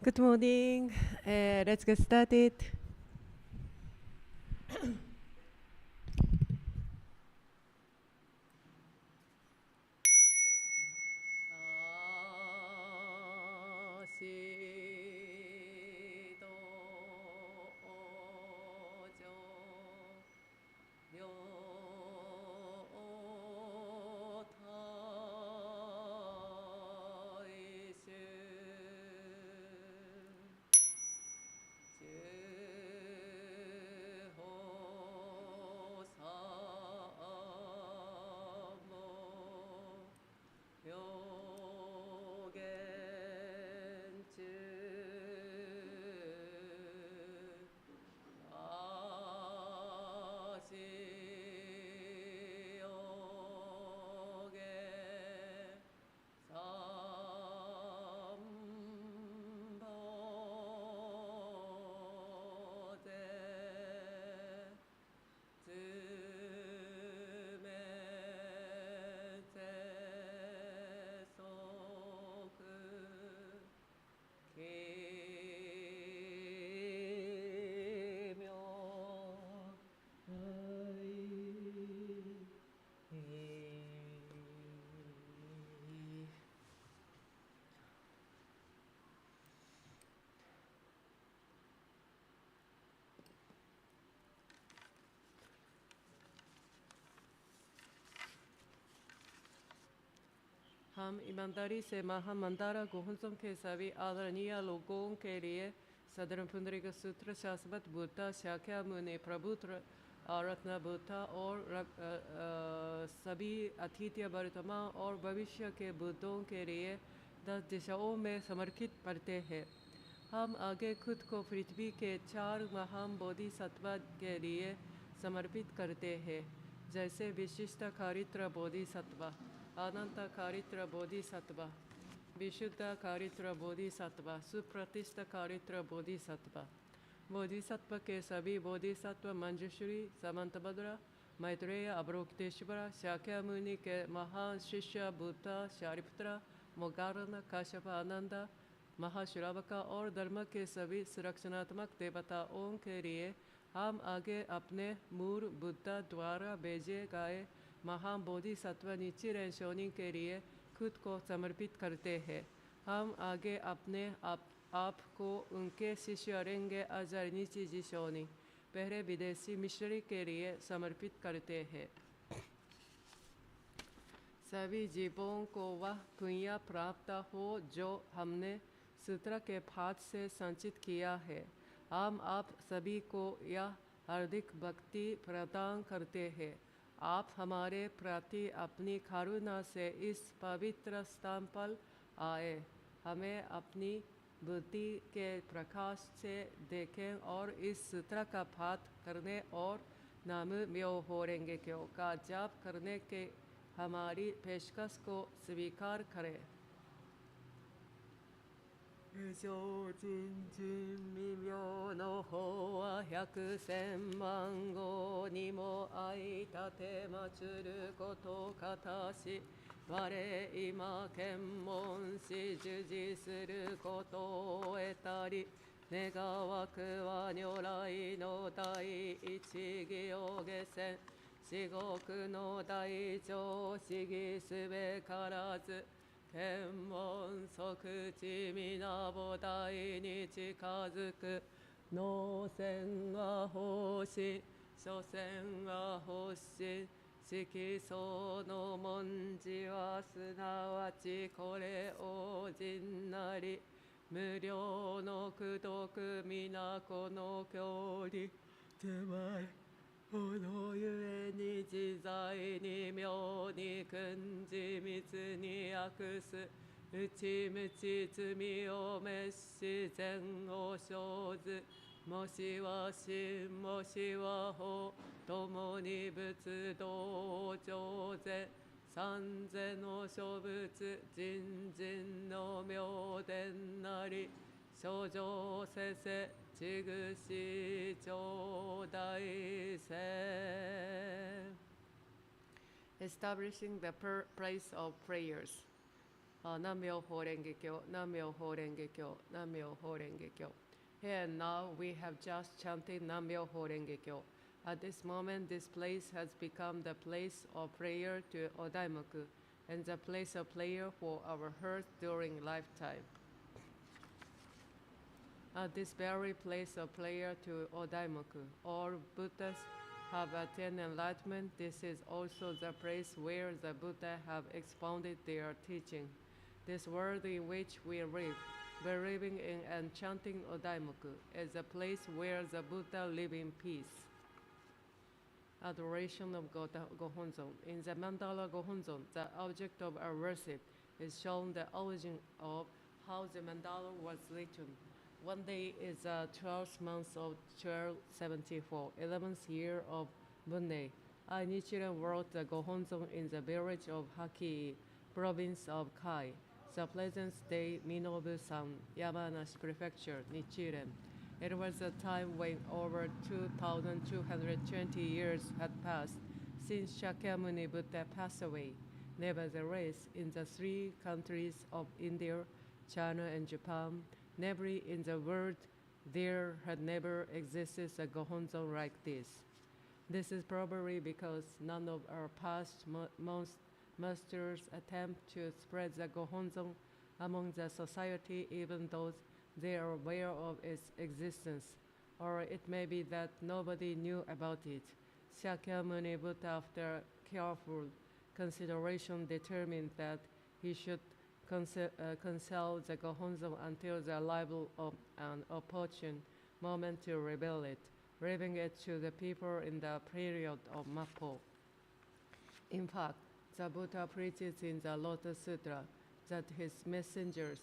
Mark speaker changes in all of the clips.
Speaker 1: Good morning. Let's get started. हम ईमानदारी से महामंदारा गुहंसों के सभी आदरणीय लोगों के लिए साधारण पुंडरीक सूत्र शाश्वत बुद्धा शाक्य मुनि प्रभुत्र रत्न बुद्धा और सभी अतिथि वर्तमान और भविष्य के बुद्धों के लिए 10 दिशाओं में समर्पित करते हैं। हम आगे खुद को पृथ्वी के 4 महान बोधिसत्व के लिए समर्पित करते हैं, जैसे विशिष्ट चारित्र बोधिसत्व, अनंत चारित्र बोधिसत्व, विशुद्ध चारित्र बोधिसत्व, सुप्रतिष्ठित चारित्र बोधिसत्व। बोधिसत्व के सभी बोधिसत्व मंजूश्री, समंतभद्र, मैत्रेय, अवलोकितेश्वर, शाक्य मुनि के महान शिष्य बुद्ध, शारिपुत्र, मोगधारण, काश्यप, आनंद, महाश्रावक और धर्म के सभी सुरक्षात्मक देवताओं के लिए हम आगे अपने मूल बुद्ध द्वारा भेजे गए महान बोधिसत्व निचिरेन शू के लिए खुद को समर्पित करते हैं। हम आगे अपने आप को उनके शिष्य रेंगे अजर निचिजी शोनी पहले विदेशी मिशनरी के लिए समर्पित करते हैं। सभी जीवों को वह पुण्य प्राप्त हो जो हमने सूत्र के पाठ से संचित किया है। हम आप सभी को यह हार्दिक भक्ति प्रदान करते हैं। आप हमारे प्रति अपनी करुणा से इस पवित्र स्थान पर आए, हमें अपनी बुद्धि के प्रकाश से देखें और इस सूत्र का पाठ करने और नाम म्यो होरेंगे क्यों का जाप करने के हमारी पेशकश को स्वीकार करें। 精進未明の法は百千万号にも相立てまつることかたし、我今検問し従事することを得たり、願わくは如来の第一義を下船、至極の大乗思議すべからず、検問即知皆菩提に近づく。能線は法心、所詮は発心、色相の文字はすなわちこれを人なり、無料の功徳皆この教理手前このゆえに自在に妙に訓示密に悪す内無知罪を滅し善を生ず、もしは真もしは法共に仏道上善三世の諸仏人人の妙伝なり諸上せせちぐし頂戴せ Establishing the place of prayers. Nam Myoho Renge Kyo, Nam Myoho Renge Kyo, Nam Myoho Renge Kyo. Here and now we have just chanted Nam Myoho Renge Kyo. At this moment, this place has become the place of prayer to Odaimoku and the place of prayer for our hearts during lifetime. At this very place of prayer to Odaimoku, all Buddhas have attained enlightenment. This is also the place where the Buddha have expounded their teaching. This world in which we live, believing in and chanting Odaimoku, is a place where the Buddha live in peace. Adoration of Gohonzon. In the Mandala Gohonzon, the object of our worship is shown the origin of how the mandala was written. One day is the 12th month of 1274, 11th year of Bunei. I, Nichiren, wrote the Gohonzon in the village of Haki, province of Kai, the present day Minobu-san, Yamanashi Prefecture, Nichiren. It was a time when over 2,220 years had passed since Shakyamuni Buddha passed away. Nevertheless, in the three countries of India, China, and Japan, never in the world there had never existed a Gohonzon like this. This is probably because none of our past masters attempt to spread the Gohonzon among the society, even though they are aware of its existence, or it may be that nobody knew about it. Shakyamuni Buddha, after careful consideration, determined that he should conceal the Gohonzon until the arrival of an opportune moment to reveal it, revealing it to the people in the period of Mappo. In fact, the Buddha preaches in the Lotus Sutra that his messengers,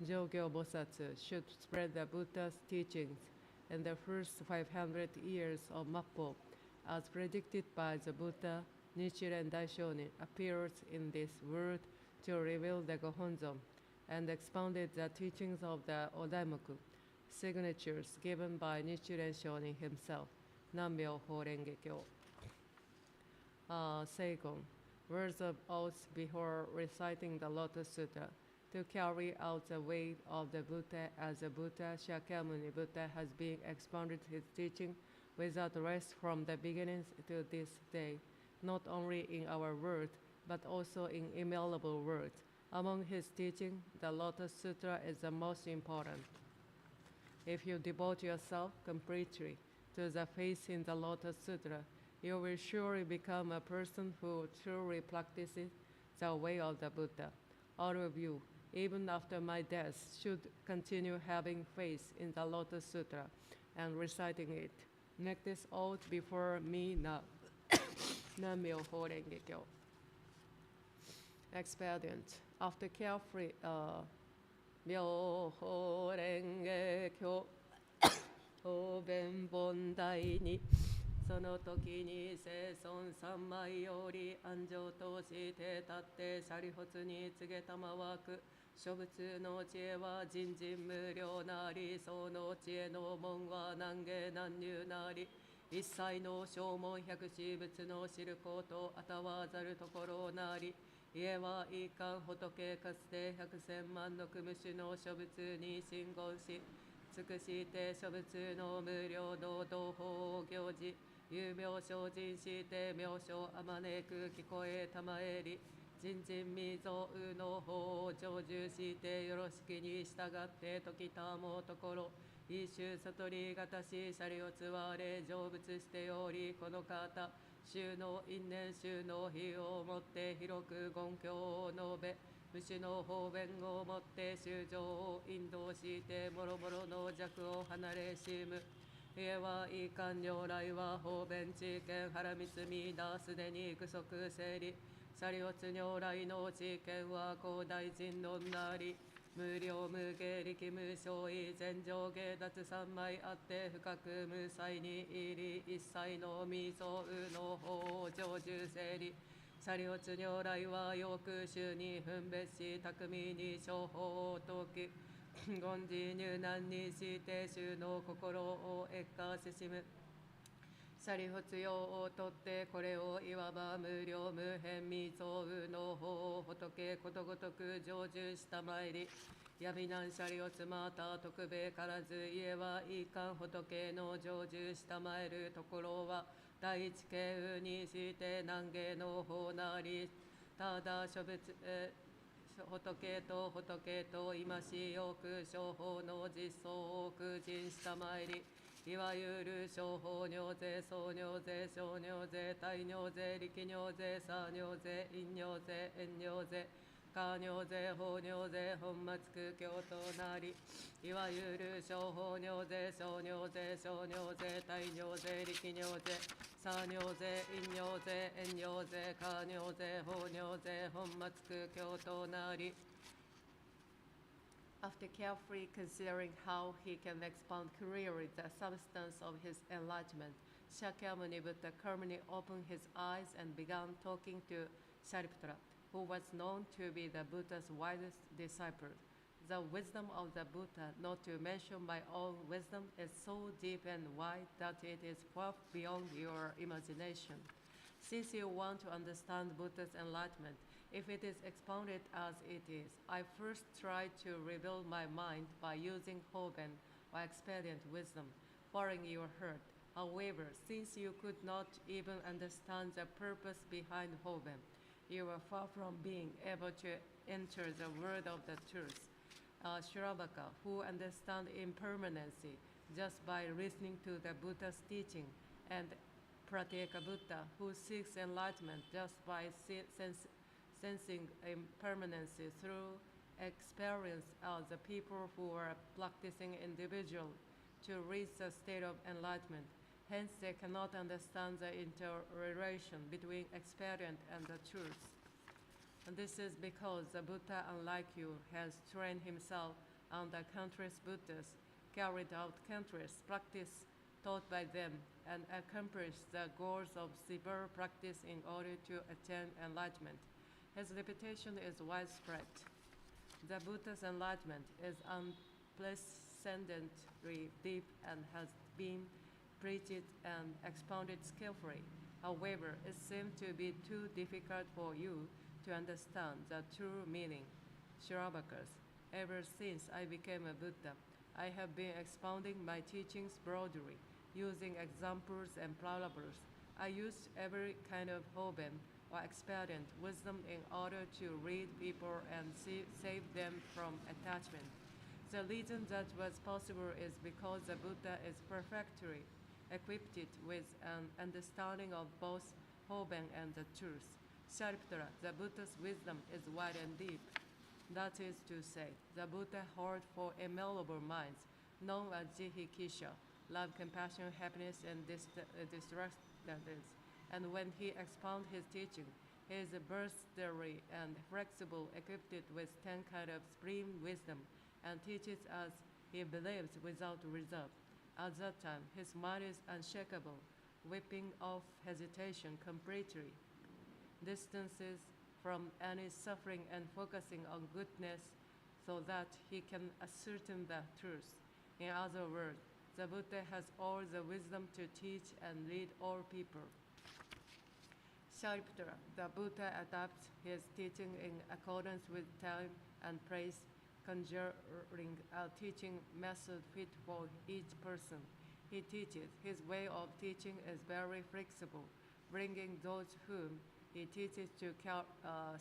Speaker 1: Jogyo Bosatsu, should spread the Buddha's teachings in the first 500 years of Mappo. As predicted by the Buddha, Nichiren Daishonin appears in this world to reveal the Gohonzon and expounded the teachings of the Odaimoku, signatures given by Nichiren Shonin himself. Nam Myoho Renge Kyo. Second, words of oath before reciting the Lotus Sutra. To carry out the way of the Buddha as the Buddha, Shakyamuni Buddha has been expounded his teaching without rest from the beginning to this day, not only in our world, but also in immutable words. Among his teaching, the Lotus Sutra is the most important. If you devote yourself completely to the faith in the Lotus Sutra, you will surely become a person who truly practices the way of the Buddha. All of you, even after my death, should continue having faith in the Lotus Sutra and reciting it. Make this oath before me now. Nam Myoho Renge Kyo. Expedient. After carefree, Myoho Renge Kyo. Oben Bondai ni その時に聖尊三昧より安城として立ってシャリホツに告げたまわく諸仏の知恵は人人無量なりその知恵の門は難下難入なり一切の正門百四仏の知ることあたわざるところなり家は一貫仏かつて百千万の組主の諸仏に信言し尽くして諸仏の無料の同法行事有名精進して名称あまねく聞こえたまえり人人未曾有の法を成就してよろしきに従って時たもところ一種悟りがたしシャリをつわれ成仏しておりこの方衆の因縁衆の非をもって広く言教を述べ無種の方便をもって衆生を引導してもろもろの弱を離れしむ家はいかん如来は方便知見腹密みだすでに具足整理シャリオツ如来の知見は広大人のなり無量無下力無相違全上下脱三昧あって深く無才に入り一切の未曾有の法を成就整理シャリオツ如来はよく衆に分別し巧みに諸法を説き言辞入難にして衆の心を越化せしむシャリ仏用をとってこれをいわば無量無辺未曾有の法を仏仏ことごとく成就したまいり、闇難シャリをつまた徳兵衛からず家はいかん仏の成就したまえるところは、第一形にして南下の方なり、ただ諸仏、仏と仏と今しよく商法の実相を空人したまいり、いわゆる商法尿税、総尿税、小尿税、大尿税、力尿税、差尿税、陰尿税、円尿税、下尿税、法尿税、本末空教となり、いわゆる小法尿税、小尿税、小尿税、大尿税、力尿税、差尿税、陰尿税、円尿税、下尿税、法尿税、本末空教となり。After carefully considering how he can expound clearly the substance of his enlightenment, Shakyamuni Buddha calmly opened his eyes and began talking to Shariputra, who was known to be the Buddha's wisest disciple. The wisdom of the Buddha, not to mention my own wisdom, is so deep and wide that it is far beyond your imagination. Since you want to understand Buddha's enlightenment, if it is expounded as it is, I first tried to reveal my mind by using Hoben or expedient wisdom, following your heart. However, since you could not even understand the purpose behind Hoben, you were far from being able to enter the word of the truth. Shravaka, who understand impermanency just by listening to the Buddha's teaching, and Pratyeka Buddha, who seeks enlightenment just by sensing impermanency through experience, are the people who are practicing individually to reach the state of enlightenment. Hence, they cannot understand the interrelation between experience and the truth. And this is because the Buddha, unlike you, has trained himself under countless Buddhas, carried out countless practice taught by them, and accomplished the goals of severe practice in order to attain enlightenment. His reputation is widespread. The Buddha's enlightenment is unprecedentedly deep and has been preached and expounded skillfully. However, it seemed to be too difficult for you to understand the true meaning. Shravakas, ever since I became a Buddha, I have been expounding my teachings broadly, using examples and parables. I used every kind of hoben or expedient wisdom in order to lead people and save them from attachment. The reason that was possible is because the Buddha is perfectly equipped with an understanding of both hoben and the truth. Shariputra, the Buddha's wisdom is wide and deep. That is to say, the Buddha held four immeasurable minds, known as Jihikisha, love, compassion, happiness, and distractedness. And when he expounds his teaching, he is versatile and flexible, equipped with 10 kinds of supreme wisdom, and teaches as he believes without reserve. At that time, his mind is unshakable, whipping off hesitation completely, distances from any suffering and focusing on goodness so that he can ascertain the truth. In other words, the Buddha has all the wisdom to teach and lead all people. Shariputra, the Buddha adapts his teaching in accordance with time and place, conjuring a teaching method fit for each person. He teaches. His way of teaching is very flexible, bringing those whom he teaches to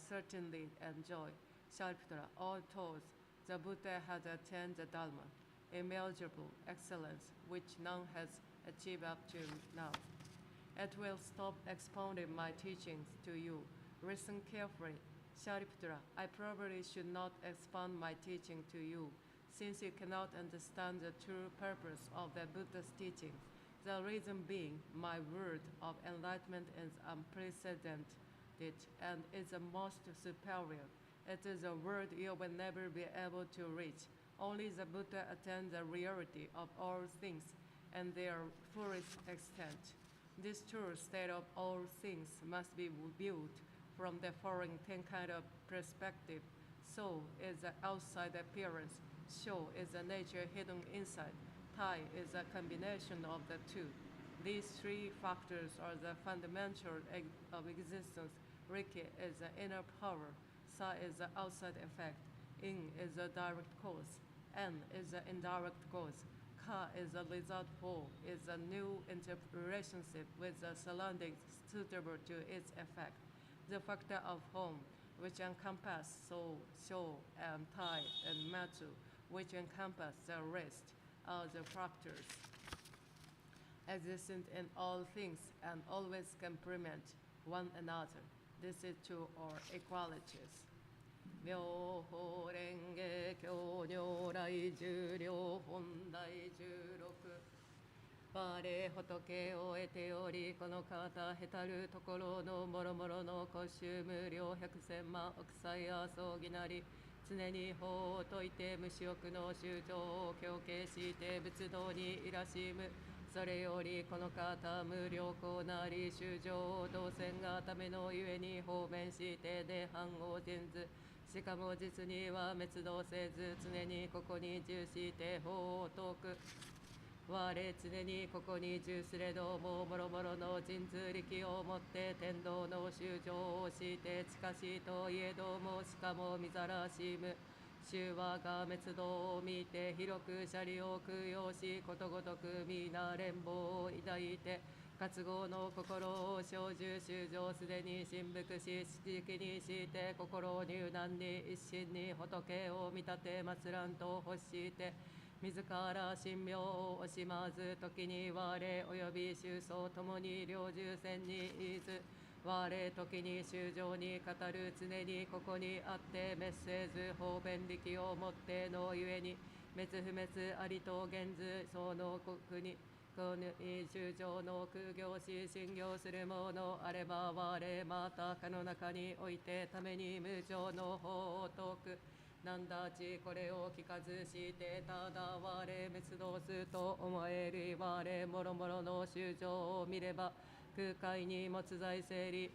Speaker 1: certainly enjoy. Shariputra, all told, the Buddha has attained the Dharma, immeasurable excellence, which none has achieved up to now. It will stop expounding my teachings to you. Listen carefully. Shariputra, I probably should not expound my teaching to you, since you cannot understand the true purpose of the Buddha's teaching. The reason being, my word of enlightenment is unprecedented and is the most superior. It is a word you will never be able to reach. Only the Buddha attains the reality of all things and their fullest extent. This true state of all things must be viewed from the following 10 kinds of perspective. So is the outside appearance. Sho is the nature hidden inside. Tai is a combination of the two. These three factors are the fundamental of existence. Riki is the inner power. Sa is the outside effect. In is the direct cause. En is the indirect cause. Ka is the result for, is a new interrelationship with the surroundings suitable to its effect. The factor of home, which encompass soul, show, and tai, and matsu, which encompass the rest, are the factors existent in all things and always complement one another. This is true or equalities. 妙法蓮華経如来十両本第16我仏を得ておりこの方へたるところのもろもろの古衆無量百千万億歳や葬儀なり常に法を説いて無私欲の宗教を強形して仏道にいらしむそれよりこの方無良好なり衆生を動線がためのゆえに方便してで反応転ずしかも実には滅動せず常にここに重して法を説く我常にここに重すれどももろもろの神通力をもって天道の衆生をして近しいといえどもしかもみざらしむ衆はが滅動を見て広くシャリを供養しことごとく皆連邦を抱いて活合の心を生じ衆生すでに神仏し七力にして心入難に一心に仏を見立て祭らんと欲して自ら神妙を惜しまず時に我及び宗僧ともに両重線にいず我時に衆生に語る常にここにあって滅せず方便力をもってのゆえに滅不滅ありと現ずその国こぬに衆生の空行し信行するものあれば我またかの中においてために無常の法を説くなんだちこれを聞かずしてただ我滅動すと思える我もろもろの衆生を見れば空海に持つ在整理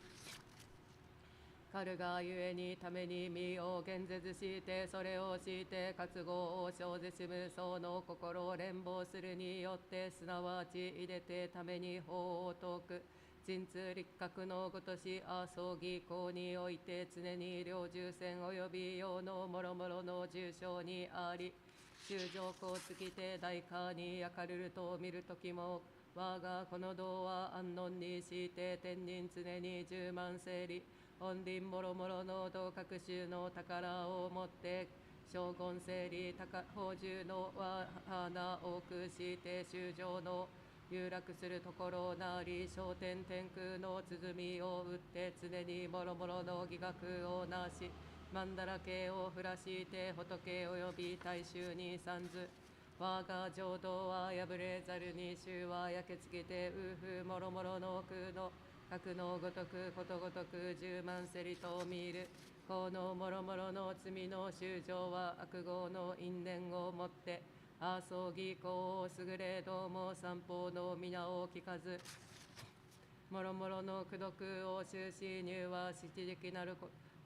Speaker 1: かるがゆえにために身を現絶してそれをして活合を生じしむその心を連合するによってすなわち入れてために法を説く神通立格のごとし阿葬儀行において常に両重線及び用のもろもろの重症にあり衆上皇尽きて大化に明るると見るときも我がこの道は安穏にして天人常に十万整理本輪もろもろの道各種の宝をもって将軍整理宝珠の花多くして衆生の有楽するところなり昇天天空の鼓を打って常にもろもろの義学をなし曼荼羅系を降らして仏および大衆に参ず我が浄土は破れざるに衆は焼けつけて夫婦もろもろの空の核のごとくことごとく十万せりと見るこのもろもろの罪の衆生は悪業の因縁をもって阿葬儀行を優れども三方の皆を聞かずもろもろの功徳を終始入は七力なる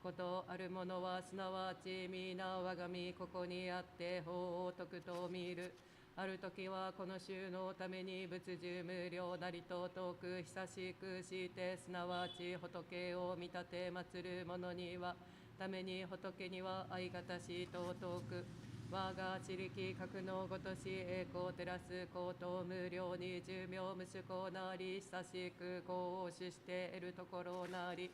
Speaker 1: ことあるものはすなわち皆我が身ここにあって法を説くと見るある時はこの衆のために仏従無料なりと遠く久しくしてすなわち仏を見立て祀る者にはために仏には相方しと遠く我が地力格のごとし栄光照らす高等無料に寿命息子なり久しくこう主して得るところなり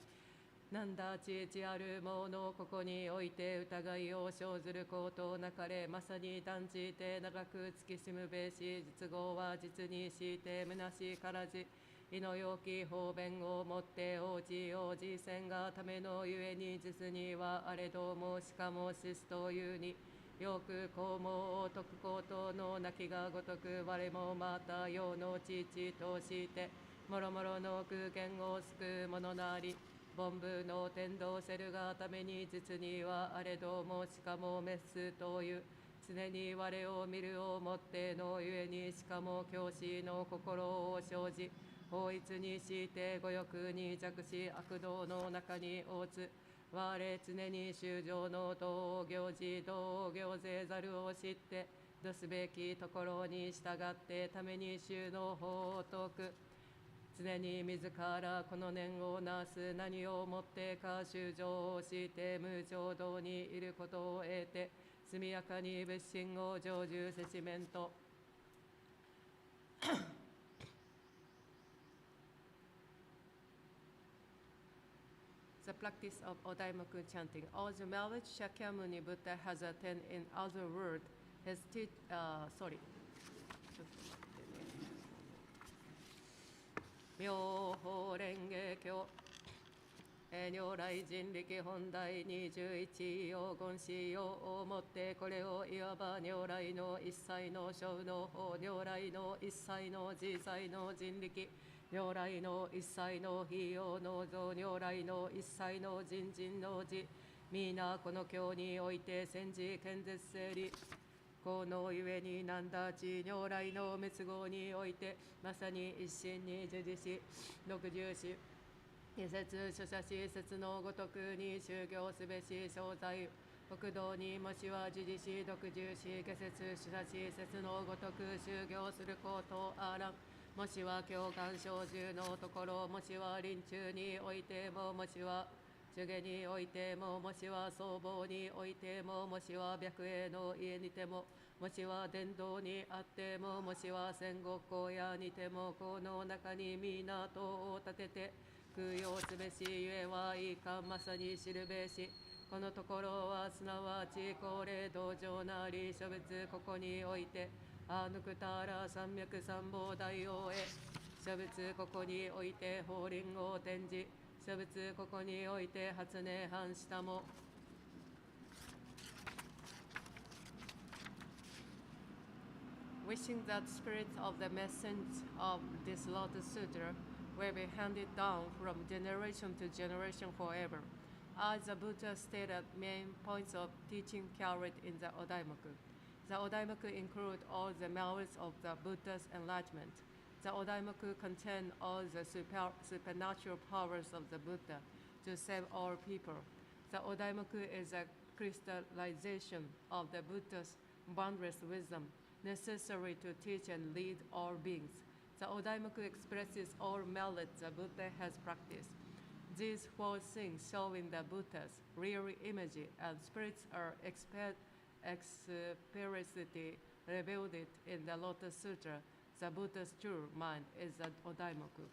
Speaker 1: なんだちちあるものここにおいて疑いを生ずることなかれまさに断じて長く突きしむべし実語は実にして虚しからじ意の良き方便をもって王子線がためのゆえに実にはあれどもしかも死すというによく公務を説くことのなきがごとく我もまた世の父としてもろもろの空間を救うものなり凡夫の天道せるがために実にはあれどもしかも滅すという常に我を見るをもってのゆえにしかも教師の心を生じ法一にして五欲に弱し悪道の中に応つ我常に衆生の道行事道を行ぜざるを知ってどすべきところに従ってために衆の法を説く常に自らこの念をなす何をもってか修正をして無浄土にいることを得て速やかに仏心を成就せしめんとThe practice of Odaimaku chanting. All the knowledge Shakyamuni Buddha has attained in other words, his sorry. 妙法蓮華経如来人力本題21用言使用をもってこれをいわば如来の一切の小の法如来の一切の自在の人力如来の一切の費用の像如来の一切の人人の字皆この経において先時見絶せりこのゆえに何だち如来の滅後においてまさに一心に従事し六十し二節諸者し説のごとくに修行すべし正在国道にもしは従事し独従し下説諸者し説のごとく修行することあらんもしは教官小獣のところもしは臨中においてももしは中下においてももしは僧帽においてももしは白衣の家にてももしは伝道にあってももしは戦国荒野にてもこの中に港を建てて供養すべしゆえはいかまさに知るべしこのところはすなわち高齢道場なり諸仏ここにおいてあぬくたら三脈三宝大王へ諸仏ここにおいて法輪を展示諸仏ここにおいて発音反したもWishing that spirits of the message of this Lotus Sutra will be handed down from generation to generation forever, as the Buddha stated main points of teaching carried in the Odaimaku. The Odaimaku include all the merits of the Buddha's enlightenment. The Odaimaku contain all the supernatural powers of the Buddha to save all people. The Odaimaku is a crystallization of the Buddha's boundless wisdom, necessary to teach and lead all beings. The Odaimaku expresses all merits the Buddha has practiced. These four things showing the Buddha's real image and spirits are explicitly revealed in the Lotus Sutra. The Buddha's true mind is the Odaimaku.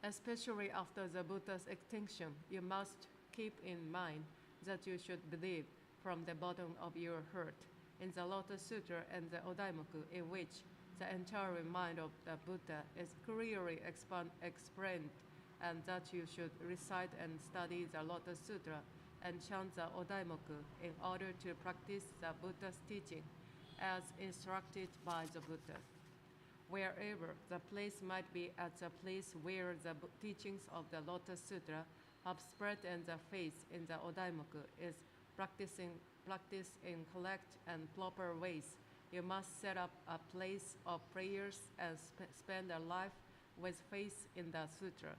Speaker 1: Especially after the Buddha's extinction, you must keep in mind that you should believe from the bottom of your heart in the Lotus Sutra and the Odaimaku, in which the entire mind of the Buddha is clearly explained, and that you should recite and study the Lotus Sutra and chant the Odaimaku in order to practice the Buddha's teaching as instructed by the Buddha. Wherever the place might be at the place where the teachings of the Lotus Sutra have spread and the faith in the Odaimaku is practiced in correct and proper ways, you must set up a place of prayers and spend a life with faith in the sutra,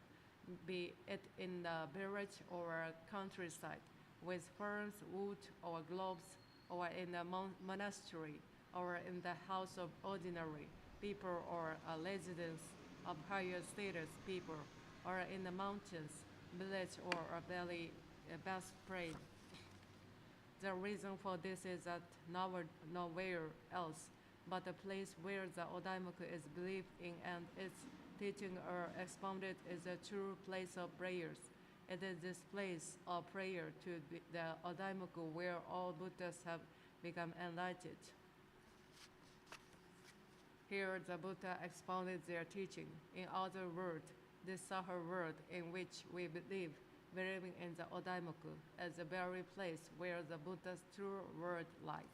Speaker 1: be it in the village or countryside, with ferns, wood, or globes, or in a monastery, or in the house of ordinary people, or a residence of higher status people, or in the mountains, village, or a very vast plain. The reason for this is that nowhere else but the place where the Odaimaku is believed in and its teaching are expounded is a true place of prayers. It is this place of prayer to the Odaimaku where all Buddhas have become enlightened. Here the Buddha expounded their teaching. In other words, this Saha world in which we believe, believing in the Odaimaku, as the very place where the Buddha's true word lies.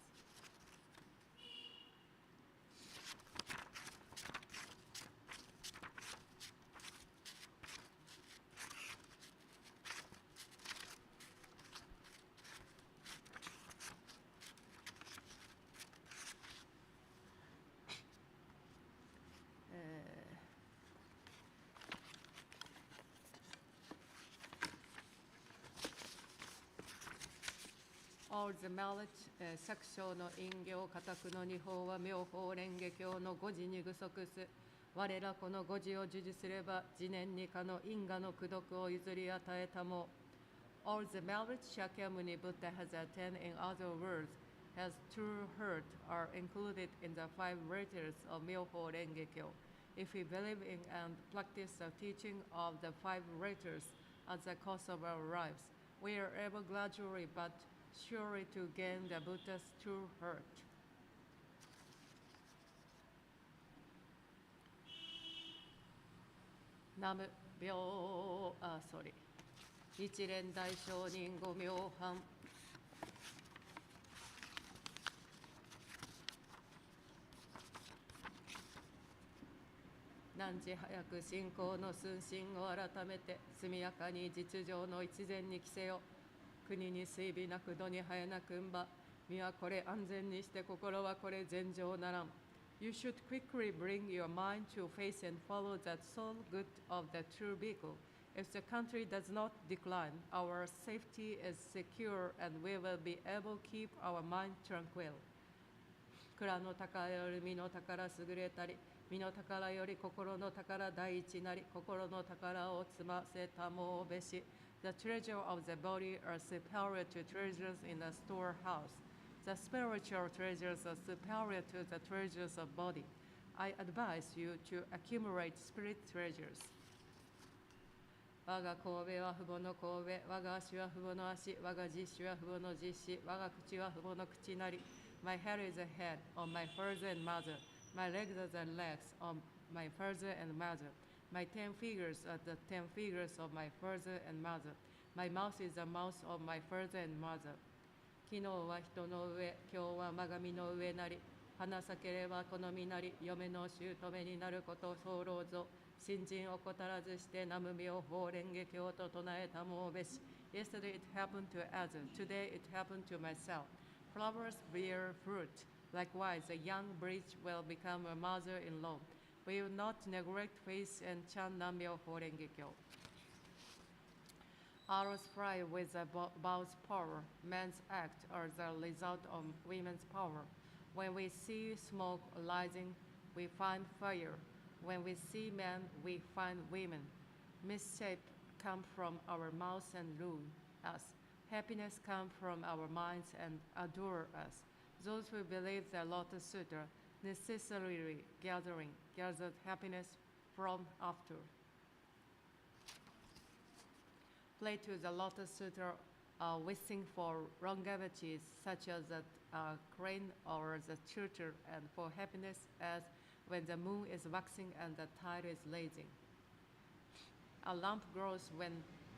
Speaker 1: All the knowledge 作章の引用家宅の二法は妙法蓮華経の五時に具足す我らこの誤字を授受すれば、次年にかの因果の功徳を譲り与えたも。All the merits Shakyamuni Buddha has attained, in other words, has true heart, are included in the 5 virtues of Myoho Renge-kyo. If we believe in and practice the teaching of the 5 virtues as the course of our lives, we are able gradually but surely to gain the Buddha's true heart. ナム病日蓮大聖人五妙範汝早く信仰の寸心を改めて速やかに実情の一善に着せよ。国に水美なく度に早なくんば。身はこれ安全にして心はこれ禅情ならん。You should quickly bring your mind to face and follow that sole good of the true vehicle. If the country does not decline, our safety is secure and we will be able to keep our mind tranquil. 蔵の宝より身の宝優れたり、身の宝より心の宝第一なり、心の宝を積ませたもべし。The treasure of the body are superior to treasures in a storehouse. The spiritual treasures are superior to the treasures of body. I advise you to accumulate spirit treasures. 我が神戸は父母の神戸、我が足は父母の足、我が実子は父母の実子、我が口は父母の口なり。My head is a head of my father and mother. My legs are the legs of my father and mother. My 10 fingers are the 10 fingers of my father and mother. My mouth is the mouth of my father and mother. 昨日は人の上、今日はまがみの上なり。花咲ければ好みなり、嫁の姑になること候ぞ。新人をこたらずして、南無妙法蓮華経と唱えたもうべし。Yesterday it happened to others, today it happened to myself. Flowers bear fruit. Likewise, a young bridge will become a mother-in-law. We will not neglect faith and chant Nam-myoho Renge-kyo. Arrows fly with a bow's power. Men's acts are the result of women's power. When we see smoke rising, we find fire. When we see men, we find women. Mischief comes from our mouths and ruin us. Happiness comes from our minds and adore us. Those who believe the Lotus Sutra necessarily gathered happiness from after. Play to the Lotus Sutra, wishing for longevity, such as the crane or the turtle, and for happiness as when the moon is waxing and the tide is rising. A lamp grows when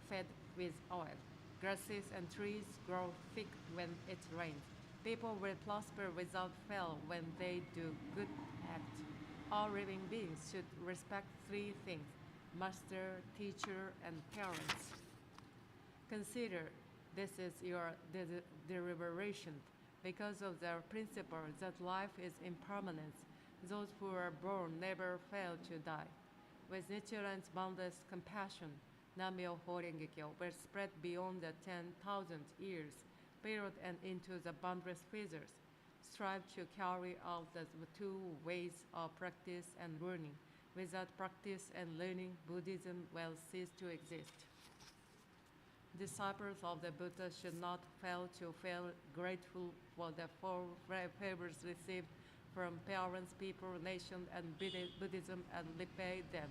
Speaker 1: fed with oil. Grasses and trees grow thick when it rains. People will prosper without fail when they do good acts. All living beings should respect 3 things: master, teacher, and parents. Consider this is your deliberation. Because of the principle that life is impermanent, those who are born never fail to die. With Nichiren's boundless compassion, Nam-myoho Renge-kyo will spread beyond the 10,000 years period and into the boundless phases. Strive to carry out the 2 ways of practice and learning. Without practice and learning, Buddhism will cease to exist. Disciples of the Buddha should not fail to feel grateful for the 4 favors received from parents, people, nation, and Buddhism and repay them,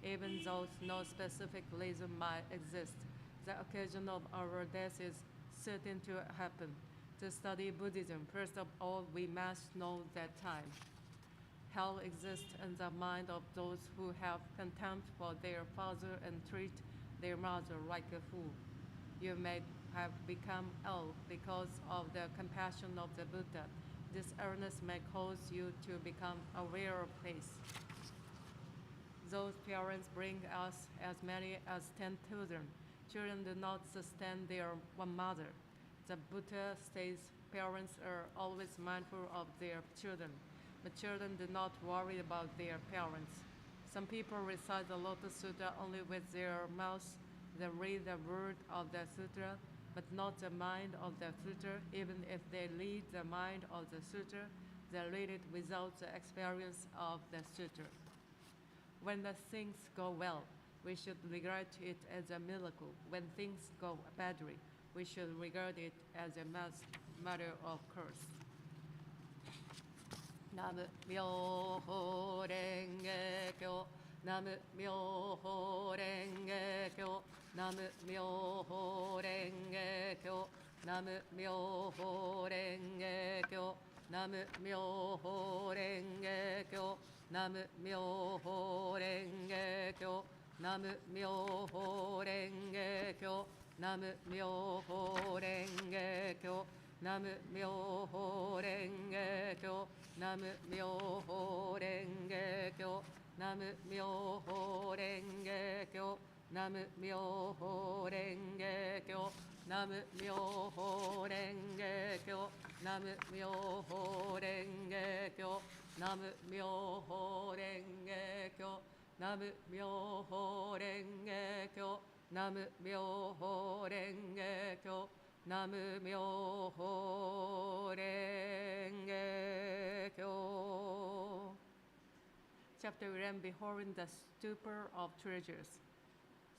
Speaker 1: even though no specific reason might exist. The occasion of our death is certain to happen. To study Buddhism, first of all, we must know that time. Hell exists in the mind of those who have contempt for their father and treat their mother like a fool. You may have become ill because of the compassion of the Buddha. This illness may cause you to become aware of faith. Those parents bring us as many as 10 children. Children do not sustain their one mother. The Buddha states parents are always mindful of their children, but children do not worry about their parents. Some people recite the Lotus Sutra only with their mouths. They read the word of the sutra, but not the mind of the sutra. Even if they read the mind of the sutra, they read it without the experience of the sutra. When the things go well, we should regard it as a miracle. When things go badly, we should regard it as a matter of course. Nam Myoho Renge Kyo. Nam Myoho Renge Kyo. Nam Myoho Renge Kyo. Nam Myoho Renge Kyo. Nam Myoho Renge Kyo. Nam Myoho Renge Kyo. Nam Myoho Renge Kyo. Nam Myoho Renge Kyo. Nam Myoho Renge Kyo. Nam Myoho Renge Kyo. Nam Myoho Renge Kyo. Nam Myoho Renge Kyo. Nam Myoho Renge Kyo. Nam Myoho Renge Kyo. Nam Myoho Renge Kyo. Nam Myoho Renge Kyo. Nam Myoho Renge Kyo. Nam Myoho Renge Kyo. Chapter 11, Beholding the Stupor of Treasures.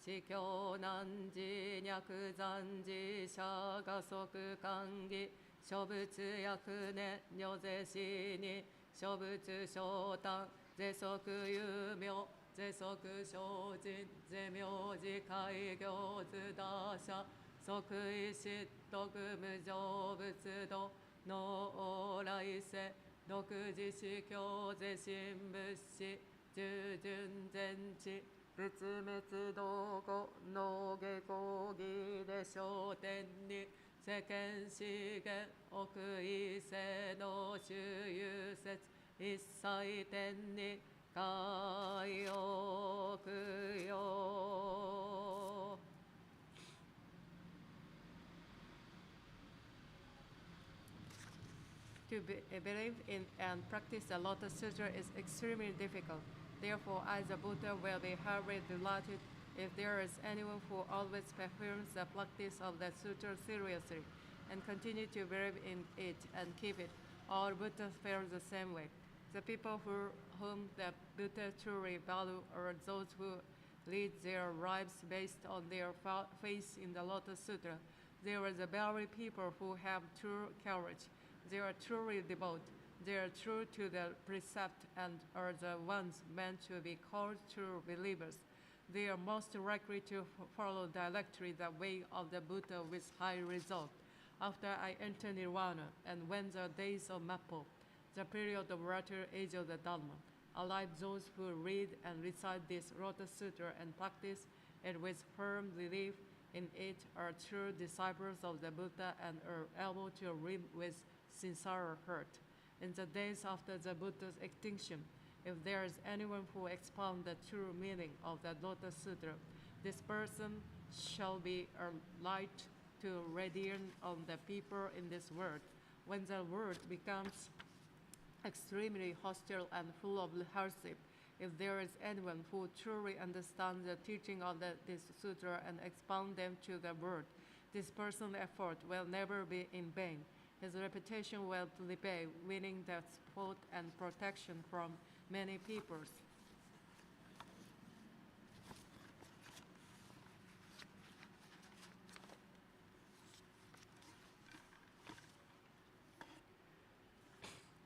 Speaker 1: 司教難事脈残事者が即官儀諸仏役年如是死に諸仏昇誕是即有名是即精進是名字開業図打者即位失徳無常仏道の往来世独自司教是神仏師従順全知仏滅道後の下講義で昇天に世間資源奥異性の周遊説一切天に海奥よTo believe in and practice the Lotus Sutra is extremely difficult. Therefore, as a Buddha will be highly delighted if there is anyone who always performs the practice of the sutra seriously and continue to believe in it and keep it. All Buddhas feel the same way. The people whom the Buddha truly value are those who lead their lives based on their faith in the Lotus Sutra. They are the very people who have true courage. They are truly devout. They are true to the precept and are the ones meant to be called true believers. They are most likely to follow directly the way of the Buddha with high result. After I enter Nirvana, and when the days of Mappo, the period of latter age of the Dharma, alive those who read and recite this Lotus Sutra and practice it with firm belief in it are true disciples of the Buddha and are able to live with sincere heart. In the days after the Buddha's extinction, if there is anyone who expounds the true meaning of the Lotus Sutra, this person shall be a light to radiate on the people in this world. When the world becomes extremely hostile and full of hardship, if there is anyone who truly understands the teaching of this sutra and expound them to the world, this person's effort will never be in vain. His reputation will repay, winning the support and protection from many peoples.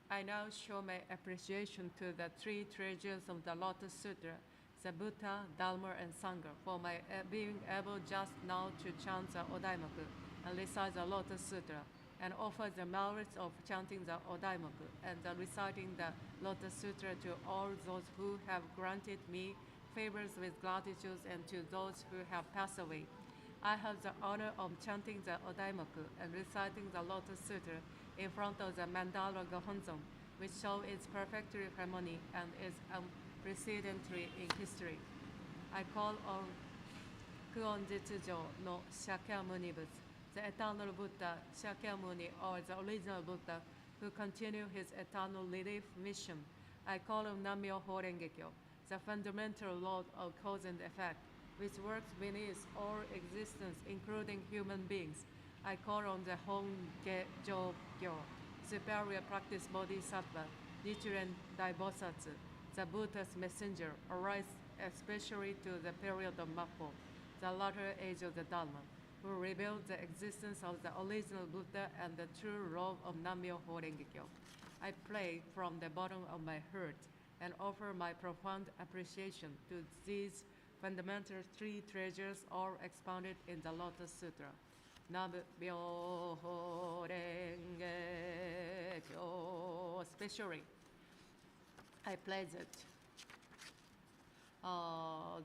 Speaker 1: I now show my appreciation to the three treasures of the Lotus Sutra, the Buddha, Dharma, and Sangha, for my being able just now to chant the Odaimaku and recite the Lotus Sutra, and offer the merits of chanting the Odaimaku and the reciting the Lotus Sutra to all those who have granted me favors with gratitude and to those who have passed away. I have the honor of chanting the Odaimaku and reciting the Lotus Sutra in front of the Mandala Gohonzon, which shows its perfect harmony and is unprecedented in history. I call on Kuon Jitsujo no Shakyamuni Butsu, the eternal Buddha, Shakyamuni, or the original Buddha, who continue his eternal relief mission. I call on Nam-myoho Renge Kyo, the fundamental law of cause and effect, which works beneath all existence, including human beings. I call on the Hongge-jo-gyo, superior practice Bodhisattva, Nichiren Daibosatsu, the Buddha's messenger, arise especially to the period of Mappo, the latter age of the Dharma, who revealed the existence of the original Buddha and the true law of Nam-myoho Renge-kyo. I pray from the bottom of my heart and offer my profound appreciation to these fundamental three treasures all expounded in the Lotus Sutra. Nam-myoho Renge-kyo. Especially, I pledge that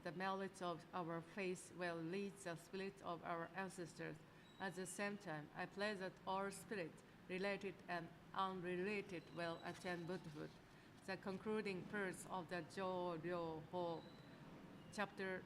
Speaker 1: the merits of our faith will lead the spirits of our ancestors. At the same time, I pledge that all spirits, related and unrelated, will attain Buddhahood. The concluding verse of the Jo-ryo-ho, chapter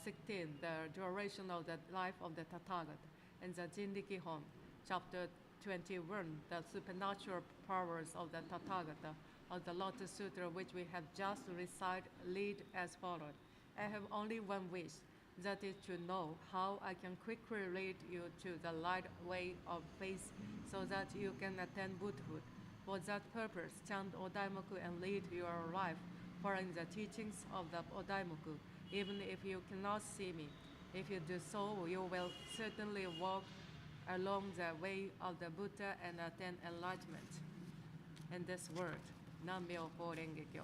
Speaker 1: 16, the duration of the life of the Tathagata, and the Jindiki-hon, chapter 21, the supernatural powers of the Tathagata, of the Lotus Sutra, which we have just recited, lead as follows. I have only one wish, that is to know how I can quickly lead you to the light way of faith so that you can attain Buddhahood. For that purpose, chant Odaimoku and lead your life following the teachings of the Odaimoku, even if you cannot see me. If you do so, you will certainly walk along the way of the Buddha and attain enlightenment. In this word, Nam-myoho Renge-kyo.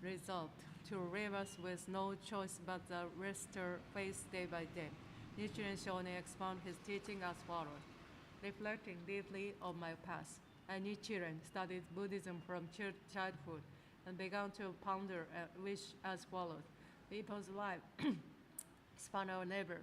Speaker 1: Result: to leave us with no choice but to restore faith day by day. Nichiren Shu expounded his teaching as follows. Reflecting deeply on my past, I, Nichiren, studied Buddhism from childhood and began to ponder a wish as follows. People's life span our neighbor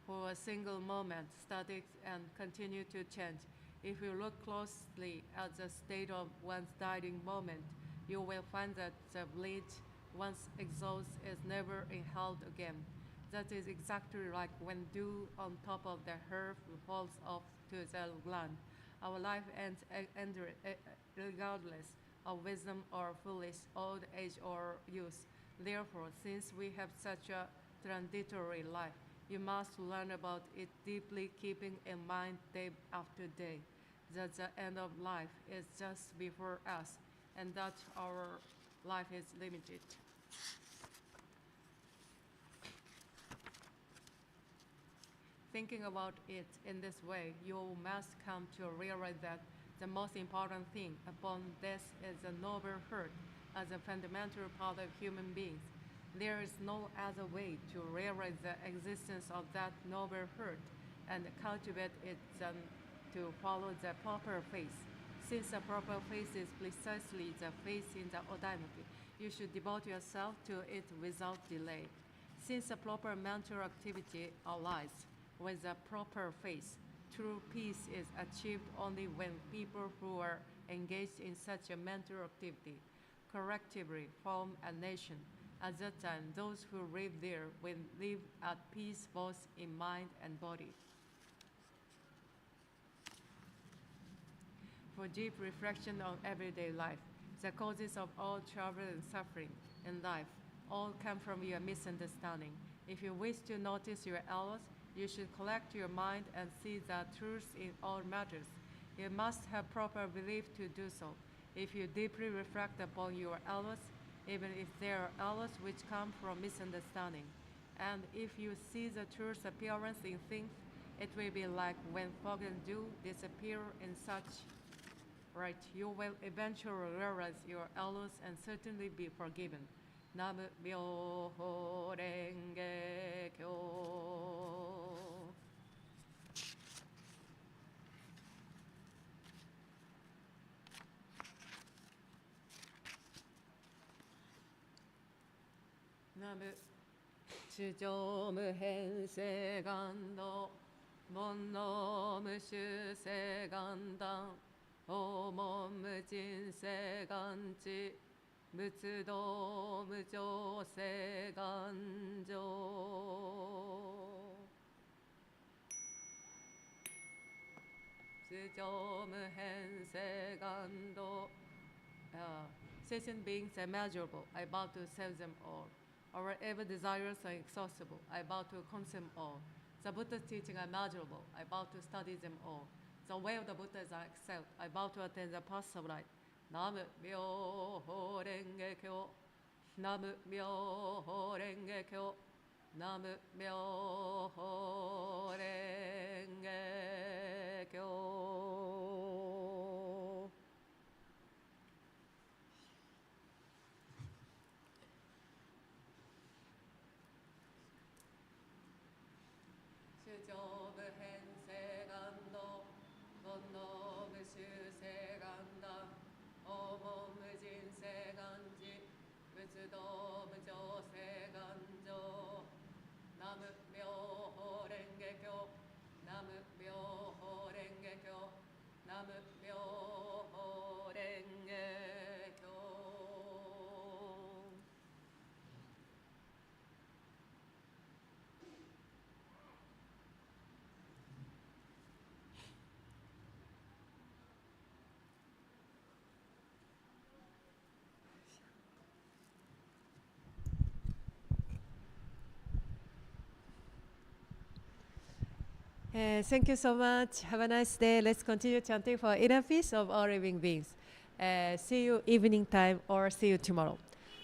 Speaker 1: for a single moment, static and continue to change. If you look closely at the state of one's dying moment, you will find that the bleach once exhausted is never inhaled again. That is exactly like when dew on top of the earth falls off to the ground. Our life ends regardless of wisdom or foolish, old age or youth. Therefore, since we have such a transitory life, you must learn about it deeply, keeping in mind day after day that the end of life is just before us and that our life is limited. Thinking about it in this way, you must come to realize that the most important thing upon death is the noble heart as a fundamental part of human beings. There is no other way to realize the existence of that noble heart and cultivate it than to follow the proper faith. Since the proper faith is precisely the faith in the Odaimoku, you should devote yourself to it without delay. Since the proper mental activity aligns with the proper faith, true peace is achieved only when people who are engaged in such a mental activity collectively form a nation. At that time, those who live there will live at peace both in mind and body. For deep reflection on everyday life, the causes of all trouble and suffering in life all come from your misunderstanding. If you wish to notice your errors, you should collect your mind and see the truth in all matters. You must have proper belief to do so. If you deeply reflect upon your errors, even if there are errors which come from misunderstanding, and if you see the truth appearance in things, it will be like when fog and dew disappear in such light. You will eventually realize your errors and certainly be forgiven. Nam-myoho Renge-kyo.主上無変性願道煩悩無臭性願断訪問無尽性願地仏道無常性願上主上無変性願道Sentient beings are immeasurable. I bow to save them all. Our ever desires are inexhaustible. I bow to consume all. The Buddha's teaching are immeasurable. I bow to study them all. The way of the Buddha is excelled. I bow to attain the path of light. Nam-myoho Renge-kyo. ナム妙法蓮華経ナム妙法蓮華経主張部変性願道煩悩無修正願断訪問無人性願寺仏道無常性願上ナム妙法蓮華経ナム妙法蓮華経ナム妙法蓮華経Thank you so much. Have a nice day. Let's continue chanting for inner peace of all living beings. See you evening time or see you tomorrow.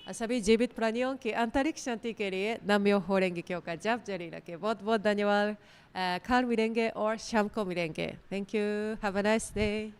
Speaker 1: सभी जीवित प्राणियों की आंतरिक शांति के लिए नाम्यो हो रहेंगे क्योंकि जब जारी रखे बहुत बहुत धन्यवाद कल मिलेंगे और शाम को मिलेंगे Thank you. Have a nice day.